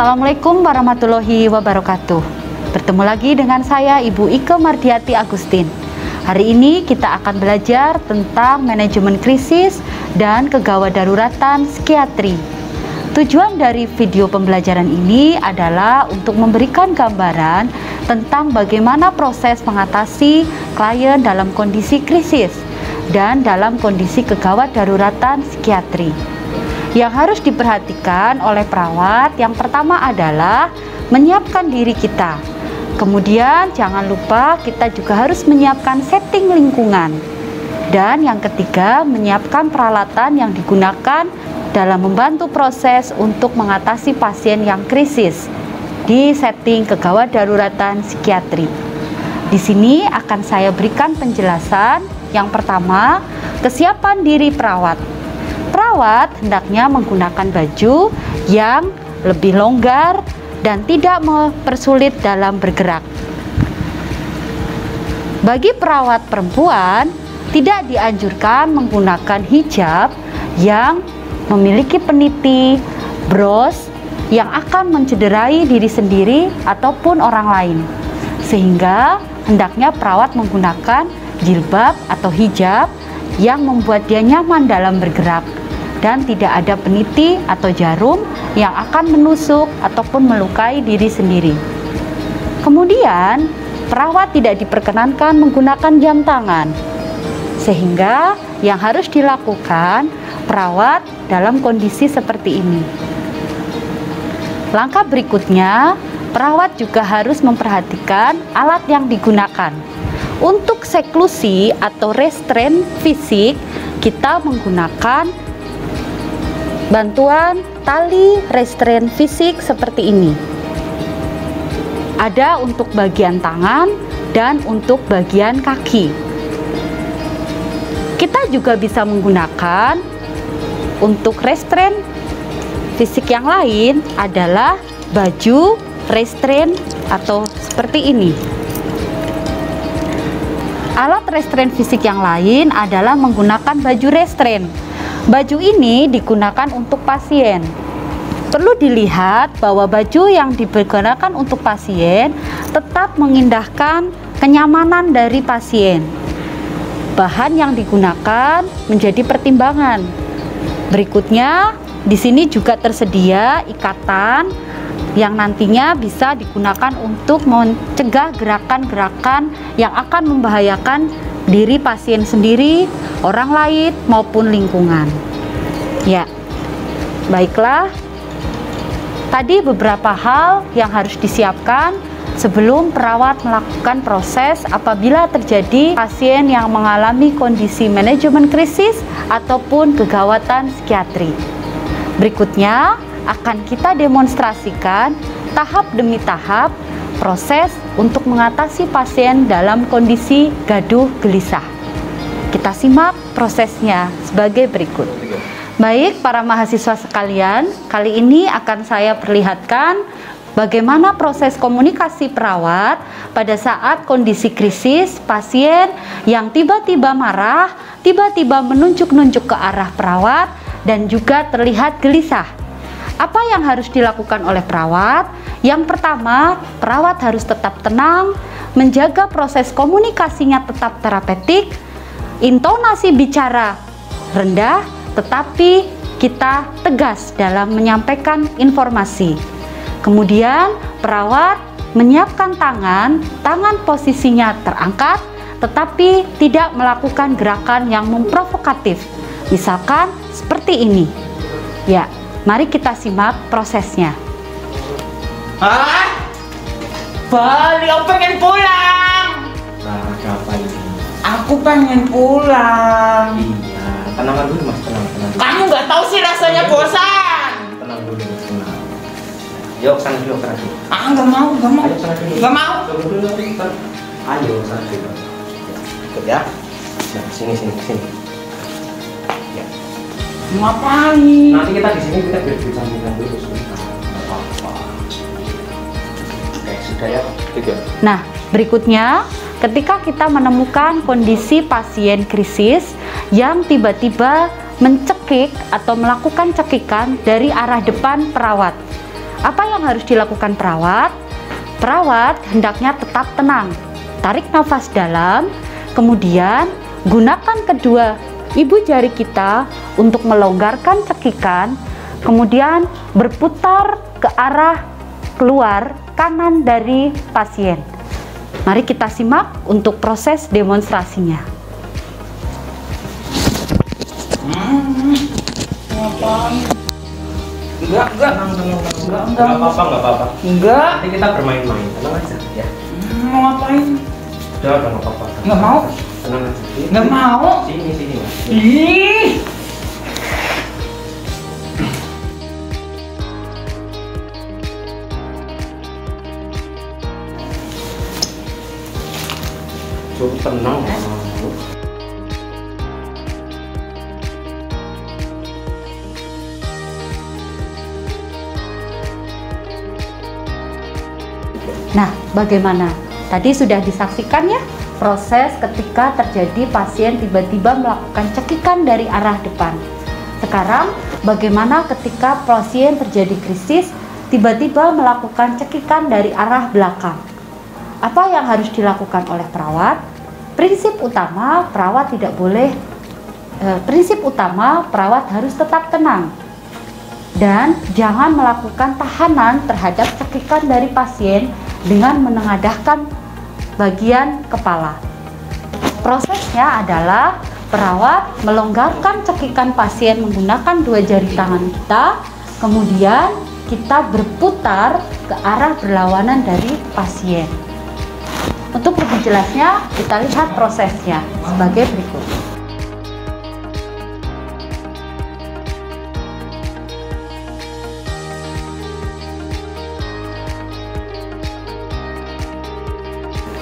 Assalamualaikum warahmatullahi wabarakatuh. Bertemu lagi dengan saya Ibu Ike Mardiati Agustin. Hari ini kita akan belajar tentang manajemen krisis dan kegawat daruratan psikiatri. Tujuan dari video pembelajaran ini adalah untuk memberikan gambaran tentang bagaimana proses mengatasi klien dalam kondisi krisis dan dalam kondisi kegawat daruratan psikiatri. Yang harus diperhatikan oleh perawat yang pertama adalah menyiapkan diri kita. Kemudian jangan lupa kita juga harus menyiapkan setting lingkungan. Dan yang ketiga, menyiapkan peralatan yang digunakan dalam membantu proses untuk mengatasi pasien yang krisis di setting kegawat daruratan psikiatri. Di sini akan saya berikan penjelasan. Yang pertama, kesiapan diri perawat. Perawat hendaknya menggunakan baju yang lebih longgar dan tidak mempersulit dalam bergerak. Bagi perawat perempuan, tidak dianjurkan menggunakan hijab yang memiliki peniti, bros yang akan mencederai diri sendiri ataupun orang lain. Sehingga hendaknya perawat menggunakan jilbab atau hijab yang membuat dia nyaman dalam bergerak dan tidak ada peniti atau jarum yang akan menusuk ataupun melukai diri sendiri. Kemudian, perawat tidak diperkenankan menggunakan jam tangan. Sehingga yang harus dilakukan perawat dalam kondisi seperti ini. Langkah berikutnya, perawat juga harus memperhatikan alat yang digunakan. Untuk seklusi atau restrain fisik, kita menggunakan bantuan tali restrain fisik seperti ini. Ada untuk bagian tangan dan untuk bagian kaki. Kita juga bisa menggunakan untuk restrain fisik yang lain adalah baju restrain atau seperti ini. Alat restrain fisik yang lain adalah menggunakan baju restrain. Baju ini digunakan untuk pasien. Perlu dilihat bahwa baju yang digunakan untuk pasien tetap mengindahkan kenyamanan dari pasien. Bahan yang digunakan menjadi pertimbangan. Berikutnya, di sini juga tersedia ikatan yang nantinya bisa digunakan untuk mencegah gerakan-gerakan yang akan membahayakan diri pasien sendiri, orang lain maupun lingkungan. Ya, baiklah. Tadi beberapa hal yang harus disiapkan sebelum perawat melakukan proses apabila terjadi pasien yang mengalami kondisi manajemen krisis ataupun kegawatan psikiatri. Berikutnya akan kita demonstrasikan tahap demi tahap proses untuk mengatasi pasien dalam kondisi gaduh gelisah. Kita simak prosesnya sebagai berikut. Baik, para mahasiswa sekalian, kali ini akan saya perlihatkan bagaimana proses komunikasi perawat pada saat kondisi krisis pasien yang tiba-tiba marah, tiba-tiba menunjuk-nunjuk ke arah perawat, dan juga terlihat gelisah. Apa yang harus dilakukan oleh perawat? Yang pertama, perawat harus tetap tenang, menjaga proses komunikasinya tetap terapeutik, intonasi bicara rendah, tetapi kita tegas dalam menyampaikan informasi. Kemudian, perawat menyiapkan tangan posisinya terangkat, tetapi tidak melakukan gerakan yang memprovokatif. Misalkan seperti ini. Ya. Mari kita simak prosesnya. Balik, aku pengen pulang. Nah, kapan ini? Aku pengen pulang. Iya, tenang dulu mas, tenang dulu. Kamu nggak tahu sih rasanya bosan. Tenang dulu, tenang. Yuk, sana dulu, sana dulu. Nggak mau. Ayo, sana dulu. Nggak mau. Tunggu dulu, ayo, sana dulu. Ikut ya. Nah, sini. Ya. Ngapain? Nanti kita di sini kita bincang-bincang dulu sebentar. Nggak apa-apa. Oke, sudah ya. Tiga. Nah, berikutnya ketika kita menemukan kondisi pasien krisis yang tiba-tiba mencekik atau melakukan cekikan dari arah depan perawat. Apa yang harus dilakukan perawat? Perawat hendaknya tetap tenang. Tarik nafas dalam, kemudian gunakan kedua ibu jari kita untuk melonggarkan cekikan, kemudian berputar ke arah keluar kanan dari pasien. Mari kita simak untuk proses demonstrasinya. Ngapain? Enggak. Enggak apa-apa. Enggak. Nanti kita bermain-main, tenang aja ya. Mau ngapain? Udah nggak apa-apa. Nggak mau. Tenang aja. Nggak mau. Sini Mas. Ih. Suruh tenang. Nah, bagaimana? Tadi sudah disaksikan ya proses ketika terjadi pasien tiba-tiba melakukan cekikan dari arah depan. Sekarang, bagaimana ketika pasien terjadi krisis tiba-tiba melakukan cekikan dari arah belakang? Apa yang harus dilakukan oleh perawat? Prinsip utama perawat harus tetap tenang dan jangan melakukan tahanan terhadap cekikan dari pasien dengan menengadahkan bagian kepala. Prosesnya adalah perawat melonggarkan cekikan pasien menggunakan dua jari tangan kita, kemudian kita berputar ke arah berlawanan dari pasien. Untuk lebih jelasnya, kita lihat prosesnya sebagai berikut.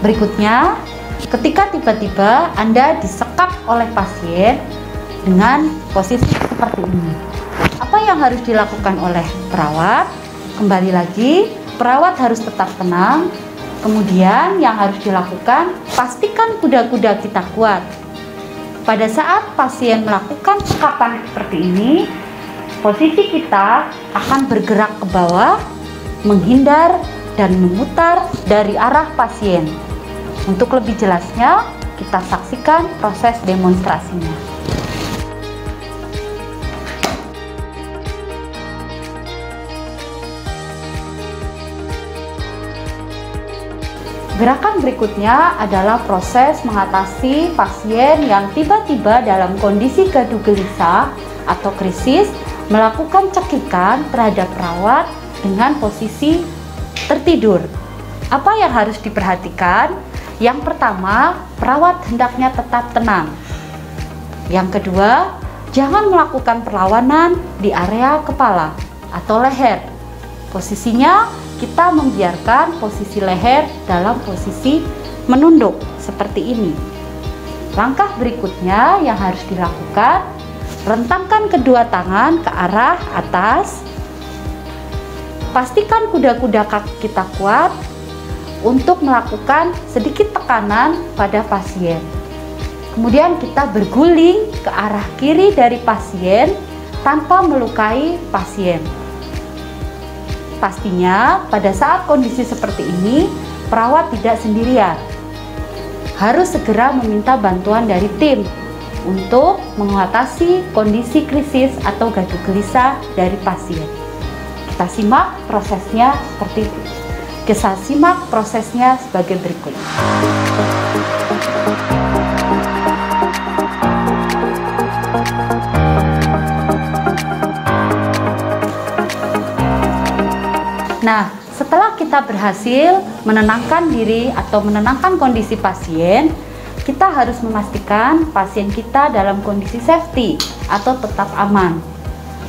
Berikutnya, ketika tiba-tiba Anda disekap oleh pasien dengan posisi seperti ini, apa yang harus dilakukan oleh perawat? Kembali lagi, perawat harus tetap tenang. Kemudian yang harus dilakukan, pastikan kuda-kuda kita kuat. Pada saat pasien melakukan sekapan seperti ini, posisi kita akan bergerak ke bawah, menghindar dan memutar dari arah pasien. Untuk lebih jelasnya, kita saksikan proses demonstrasinya. Gerakan berikutnya adalah proses mengatasi pasien yang tiba-tiba dalam kondisi gaduh gelisah atau krisis melakukan cekikan terhadap perawat dengan posisi tertidur. Apa yang harus diperhatikan? Yang pertama, perawat hendaknya tetap tenang. Yang kedua, jangan melakukan perlawanan di area kepala atau leher. Posisinya, kita membiarkan posisi leher dalam posisi menunduk seperti ini. Langkah berikutnya yang harus dilakukan, rentangkan kedua tangan ke arah atas. Pastikan kuda-kuda kaki kita kuat untuk melakukan sedikit tekanan pada pasien. Kemudian kita berguling ke arah kiri dari pasien tanpa melukai pasien. Pastinya pada saat kondisi seperti ini, perawat tidak sendirian. Harus segera meminta bantuan dari tim untuk mengatasi kondisi krisis atau gaduh gelisah dari pasien. Kita simak prosesnya seperti itu. Kita simak prosesnya sebagai berikut. Nah, setelah kita berhasil menenangkan diri atau menenangkan kondisi pasien, kita harus memastikan pasien kita dalam kondisi safety atau tetap aman.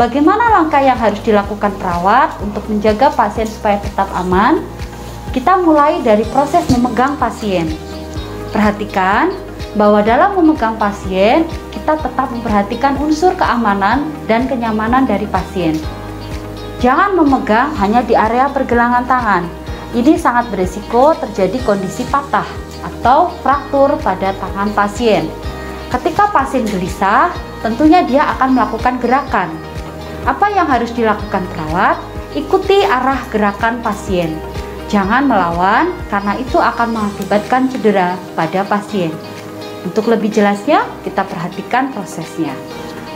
Bagaimana langkah yang harus dilakukan perawat untuk menjaga pasien supaya tetap aman? Kita mulai dari proses memegang pasien. Perhatikan bahwa dalam memegang pasien, kita tetap memperhatikan unsur keamanan dan kenyamanan dari pasien. Jangan memegang hanya di area pergelangan tangan. Ini sangat berisiko terjadi kondisi patah atau fraktur pada tangan pasien. Ketika pasien gelisah, tentunya dia akan melakukan gerakan. Apa yang harus dilakukan perawat? ikuti arah gerakan pasien. Jangan melawan karena itu akan mengakibatkan cedera pada pasien. Untuk lebih jelasnya, kita perhatikan prosesnya.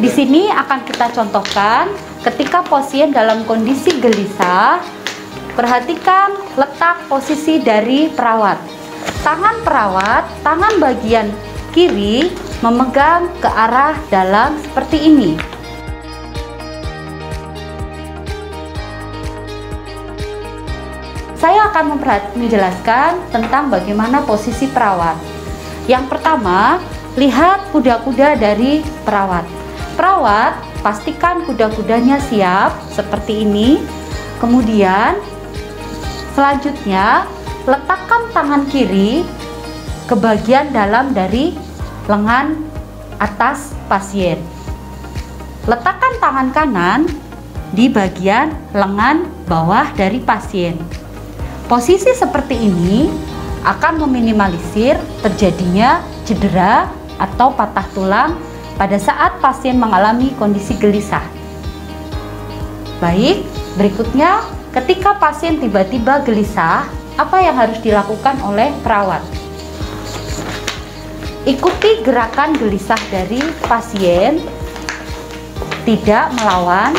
Di sini akan kita contohkan ketika pasien dalam kondisi gelisah. Perhatikan letak posisi dari perawat. Tangan perawat, tangan bagian kiri memegang ke arah dalam seperti ini. Saya akan menjelaskan tentang bagaimana posisi perawat. Yang pertama, lihat kuda-kuda dari perawat. Perawat, pastikan kuda-kudanya siap seperti ini. Kemudian, selanjutnya, letakkan tangan kiri ke bagian dalam dari lengan atas pasien. Letakkan tangan kanan di bagian lengan bawah dari pasien. Posisi seperti ini akan meminimalisir terjadinya cedera atau patah tulang pada saat pasien mengalami kondisi gelisah. Baik, berikutnya ketika pasien tiba-tiba gelisah, apa yang harus dilakukan oleh perawat? Ikuti gerakan gelisah dari pasien, tidak melawan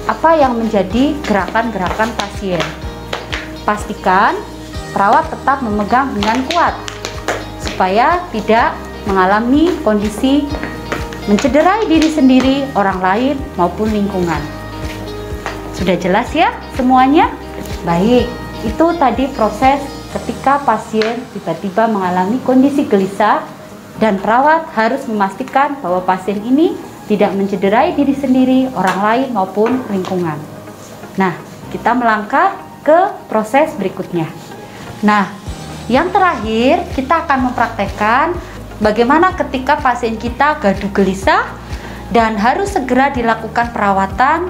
apa yang menjadi gerakan-gerakan pasien. Pastikan perawat tetap memegang dengan kuat supaya tidak mengalami kondisi mencederai diri sendiri, orang lain maupun lingkungan. Sudah jelas ya semuanya? Baik, itu tadi proses ketika pasien tiba-tiba mengalami kondisi gelisah dan perawat harus memastikan bahwa pasien ini tidak mencederai diri sendiri, orang lain maupun lingkungan. Nah, kita melangkah ke proses berikutnya. Nah, yang terakhir kita akan mempraktekkan bagaimana ketika pasien kita gaduh gelisah dan harus segera dilakukan perawatan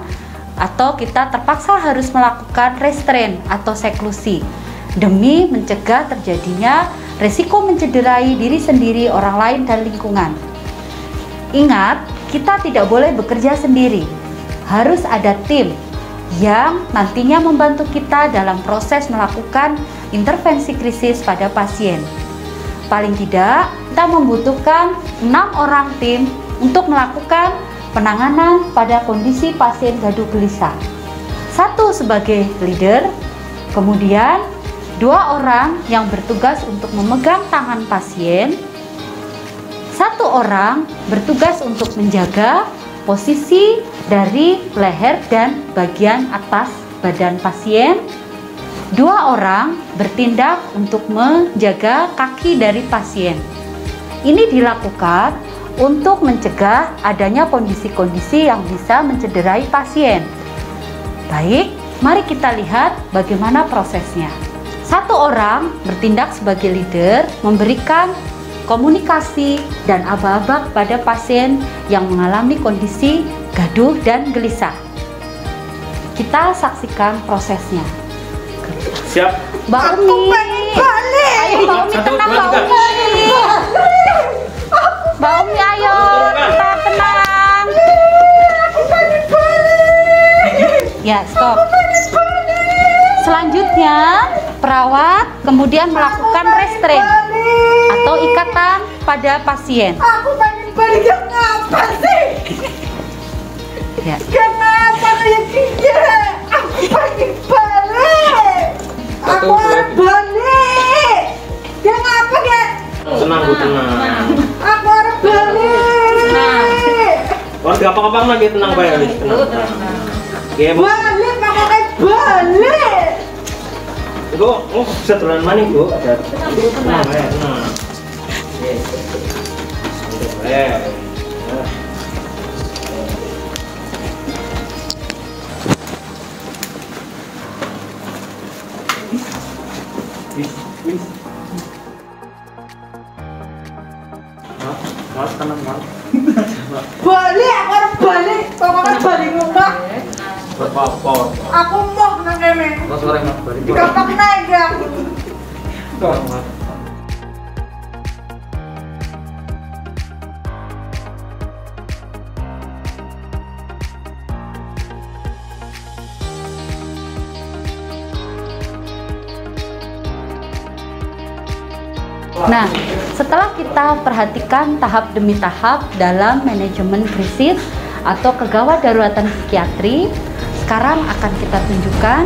atau kita terpaksa harus melakukan restrain atau seklusi demi mencegah terjadinya resiko mencederai diri sendiri, orang lain, dan lingkungan. Ingat, kita tidak boleh bekerja sendiri. Harus ada tim yang nantinya membantu kita dalam proses melakukan intervensi krisis pada pasien. Paling tidak, kita membutuhkan 6 orang tim untuk melakukan penanganan pada kondisi pasien gaduh gelisah. 1 sebagai leader, kemudian 2 orang yang bertugas untuk memegang tangan pasien, 1 orang bertugas untuk menjaga posisi dari leher dan bagian atas badan pasien, 2 orang bertindak untuk menjaga kaki dari pasien. Ini dilakukan untuk mencegah adanya kondisi-kondisi yang bisa mencederai pasien. Baik, mari kita lihat bagaimana prosesnya. 1 orang bertindak sebagai leader, memberikan komunikasi dan aba-aba pada pasien yang mengalami kondisi gaduh dan gelisah. Kita saksikan prosesnya. Siap. Mbak Umi, ayo Mbak Umi tenang, Mbak Umi. Mbak Umi ayo, kita tenang. Ya, stop. Selanjutnya, perawat kemudian melakukan restrain atau ikatan pada pasien. Aku pengen balik, kenapa sih? Ya. Kenapa kayak gini? Aku pengen balik. Aku harus balik. Dia ngapa ya? Tenang Bu, tenang. Aku harus balik. Warga apa-apa lagi tenang Pak ya, tenang. Oke, Bu. Balik, aku kayak balik. Bu, oh bisa turun mana Bu? Ada. Tenang ya, tenang. Oke. Mas, tenang Mas. Balik, aku harus balik. Pokoknya balik rumah. Berapa? Aku mau nang kene. Mas orang Mas balik. Gampang naik ya. Mas. Nah, setelah kita perhatikan tahap demi tahap dalam manajemen krisis atau kegawat daruratan psikiatri, sekarang akan kita tunjukkan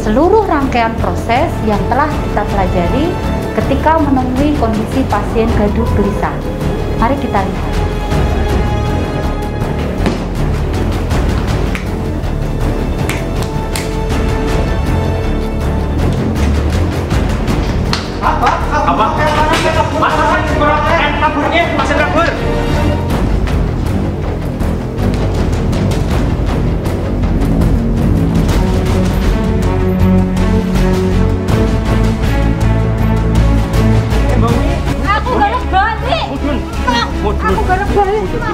seluruh rangkaian proses yang telah kita pelajari ketika menemui kondisi pasien gaduh gelisah. Mari kita lihat. Masih kabur. Aku bareng balik. Mudun. Aku bareng balik. Aku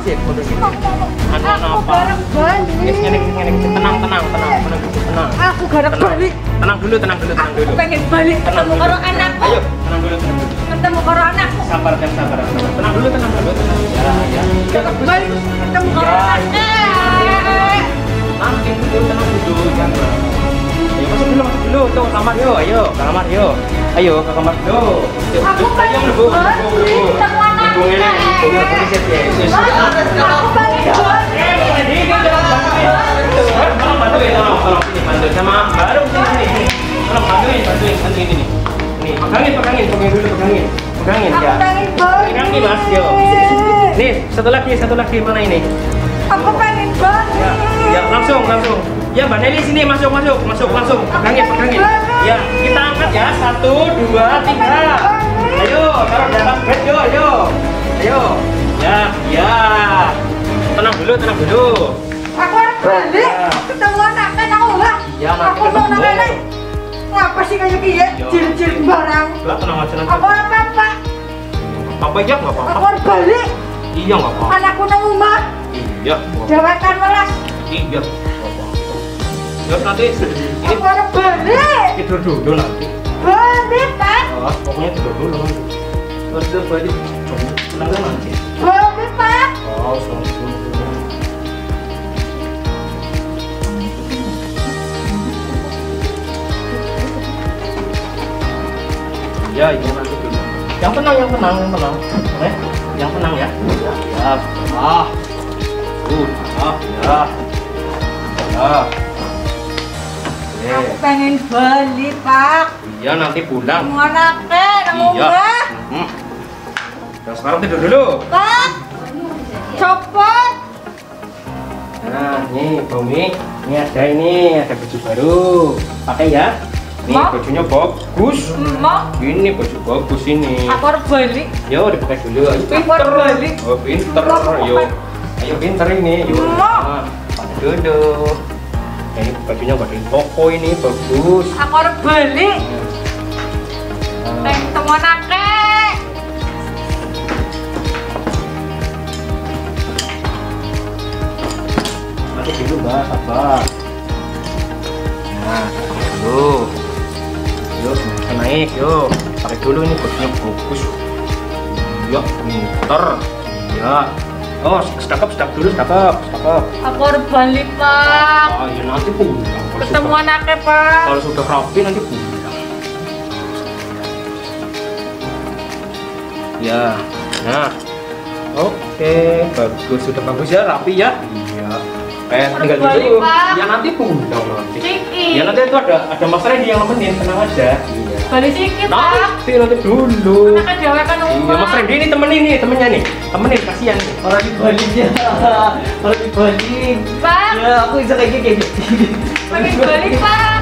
bareng balik. Tenang. Aku bareng balik. Tenang dulu. Aku pengen balik ketemu karo anakku. Ayo, tenang dulu. Ketemu karo anakku. Sabar. Tenang dulu. Ya. Balik ketemu karo anakku. Nanti tenang dulu. Jangan. Ayo masuk dulu. Tuh kamar yuk. Ayo, ke kamar yuk. Ayo ke kamar dulu. Aku pengen balik ketemu anakku. Aku pengen Bantu sama baru sini. Tolong bantuin ini. Nih, pegangin ya. Pegangin Mas, yo. Nih, satu lagi mana ini? Aku pengen balik. Ya, langsung. Ya, Mbak Nelly sini masuk langsung. Pegangin. Ya, kita angkat ya. 1, 2, 3. Ayo, taruh di atas bed yo. Ayo. Ya. Tenang dulu. Aku harus balik ketemu anakku aku lah. Iya, nanti Aku mau ketemu. nenek. Ngapa sih kayak gini? Cil barang. Lah, tenang aja nanti. Aku apa? Apa ya nggak apa-apa? Aku harus balik. Iya nggak apa-apa. Anakku nang rumah. Iya. Dewekan welas. Iya. Ya nanti ini Aku harus balik. tidur dulu nanti. Balik, Pak. Pokoknya tidur dulu nanti. Terus balik. Tenang nanti. Balik, Pak. Oh, sorry. Ya, itu nanti dulu. Yang tenang. Yang tenang ya. Ya. Aku pengen balik, Pak. Iya, nanti pulang. Ketemu anaknya nang rumah. Nah, sekarang tidur dulu. Pak. Copot. Nah, nih Bumi, ini ada baju baru. Pakai ya. Nih Mak. bajunya bagus. Mak. Ini baju bagus ini. Aku harus balik. Yo, dipakai dulu. Ayo, Pinter balik. Oh, pinter. Ayo pinter ini. Yuk. Mak. Nah, pakai dulu. Ini bajunya dari toko ini bagus. Aku harus balik. Pengen ketemu anaknya. Masuk dulu, Mbak. Sabar. Nah, pakai dulu. Yuk, naik. Yuk, pakai dulu ini bajunya bagus. Ya, pinter. Ya. Oh, sedekap dulu. Aku harus balik, Pak. Ah, ya nanti pulang. Ketemu anaknya, Pak. Kalau sudah rapi nanti pulang. Ya, nah, oke, bagus, sudah bagus ya, rapi ya. Iya. Tinggal balik, dulu. Pak. Ya nanti pulang nanti. Ciki. Ya nanti itu ada Mas Randy yang nemenin, tenang aja. Iya. Balik sedikit, Pak. Nanti dulu. Anaknya dewekan Iya, rumah. Mas Randy ini temennya nih, kasihan nih. Orang dibalik ya. Orang dibalik. Pak. Ya, aku bisa kayak gini. Pengen balik, Pak.